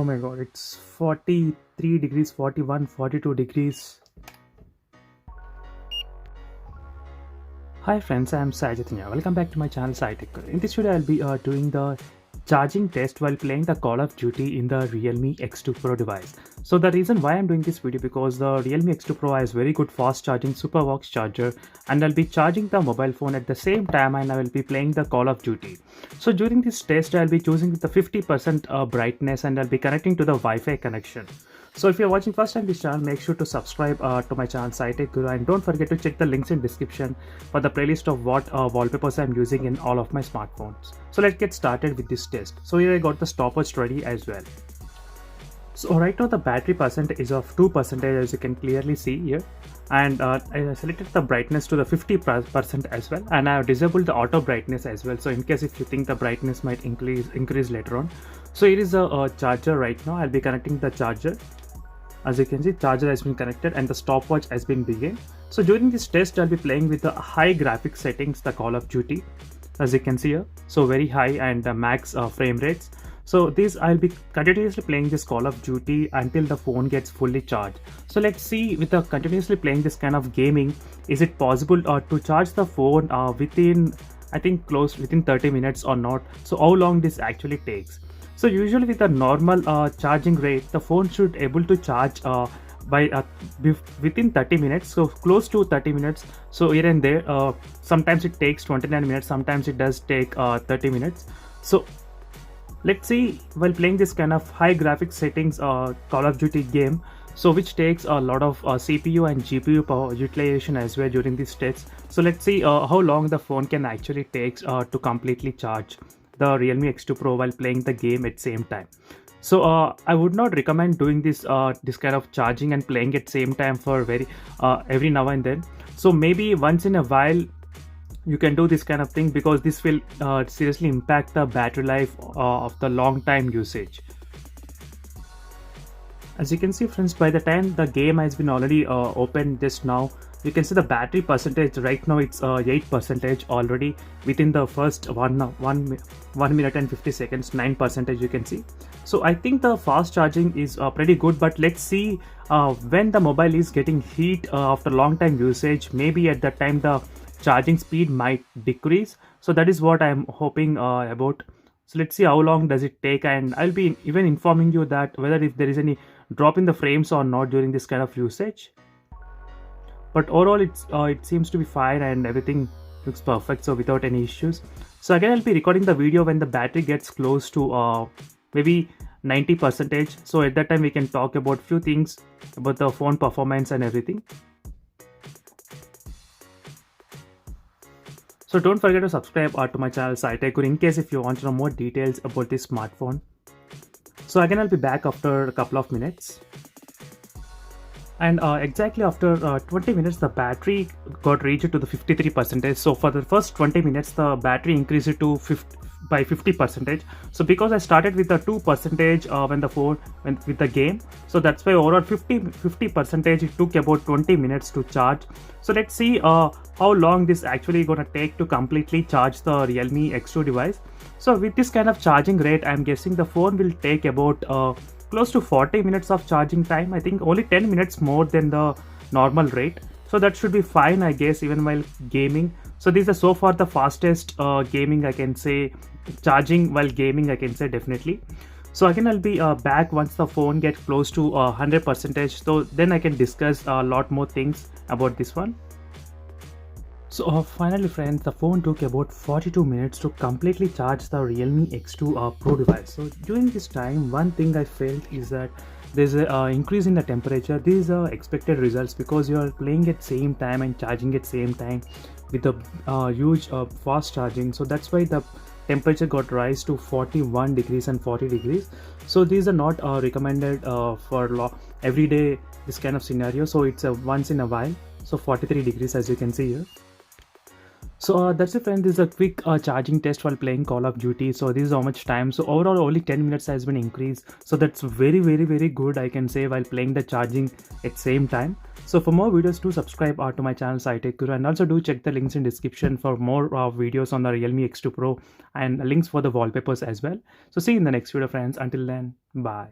my god, it's 43 degrees, 41, 42 degrees. Hi friends, I am Sai Chaitanya. Welcome back to my channel Sai Tech. In this video, I'll be doing the charging test while playing the Call of Duty in the Realme X2 Pro device. So the reason why I'm doing this video because the Realme X2 Pro has very good fast charging Supervox charger, and I'll be charging the mobile phone at the same time and I will be playing the Call of Duty. So during this test, I'll be choosing the 50% brightness and I'll be connecting to the Wi-Fi connection. So if you're watching first time this channel, make sure to subscribe to my channel Sai Tech Guru, and don't forget to check the links in description for the playlist of what wallpapers I'm using in all of my smartphones. So let's get started with this test. So here I got the stopwatch ready as well. So right now the battery percentage is of 2% as you can clearly see here, and I selected the brightness to the 50% as well, and I have disabled the auto brightness as well, so in case if you think the brightness might increase later on. So here is a charger right now. I'll be connecting the charger. As you can see, charger has been connected and the stopwatch has been begun. So during this test, I'll be playing with the high graphics settings, the Call of Duty, as you can see here. So very high and max frame rates. So this I'll be continuously playing this Call of Duty until the phone gets fully charged. So let's see, with the continuously playing this kind of gaming, is it possible to charge the phone within, I think, within 30 minutes or not? So how long this actually takes? So usually with a normal charging rate, the phone should able to charge within 30 minutes, so close to 30 minutes. So here and there, sometimes it takes 29 minutes, sometimes it does take 30 minutes. So let's see, while playing this kind of high graphics settings Call of Duty game, so which takes a lot of CPU and GPU power utilization as well during this test. So let's see how long the phone can actually take to completely charge the Realme X2 Pro while playing the game at same time. So I would not recommend doing this kind of charging and playing at same time for every now and then. So maybe once in a while you can do this kind of thing, because this will seriously impact the battery life of the long time usage. As you can see friends, by the time the game has been already opened just now, you can see the battery percentage right now, it's 8% already within the first 1 minute and 50 seconds, 9% you can see. So I think the fast charging is pretty good, but let's see when the mobile is getting heat after long time usage, maybe at that time the charging speed might decrease. So that is what I'm hoping about. So let's see how long does it take, and I'll be even informing you that whether if there is any drop in the frames or not during this kind of usage. But overall it seems to be fine and everything looks perfect, so without any issues. So again, I'll be recording the video when the battery gets close to maybe 90%. So at that time we can talk about few things about the phone performance and everything. So don't forget to subscribe to my channel Sai Tech Guru in case if you want to know more details about this smartphone. So again, I'll be back after a couple of minutes. And exactly after 20 minutes, the battery got reached to the 53%. So for the first 20 minutes, the battery increased it to 50%. So because I started with the 2% when the phone went with the game, so that's why overall 50% it took about 20 minutes to charge. So let's see how long this actually gonna take to completely charge the Realme X2 device. So with this kind of charging rate, I'm guessing the phone will take about close to 40 minutes of charging time. I think only 10 minutes more than the normal rate. So that should be fine, I guess, even while gaming. So these are so far the fastest gaming I can say, charging while gaming I can say definitely. So again, I'll be back once the phone gets close to 100%. So then I can discuss a lot more things about this one. So finally friends, the phone took about 42 minutes to completely charge the Realme X2 Pro device. So during this time, one thing I felt is that there's an increase in the temperature. These are expected results because you are playing at same time and charging at same time with a huge fast charging. So that's why the temperature got rise to 41 degrees and 40 degrees. So these are not recommended for every day, this kind of scenario. So it's a once in a while. So 43 degrees as you can see here. So that's it friends, this is a quick charging test while playing Call of Duty. So this is how much time. So overall only 10 minutes has been increased. So that's very good I can say while playing the charging at same time. So for more videos, do subscribe to my channel Sai Tech Guru, and also do check the links in description for more videos on the Realme X2 Pro and links for the wallpapers as well. So see you in the next video friends. Until then, bye.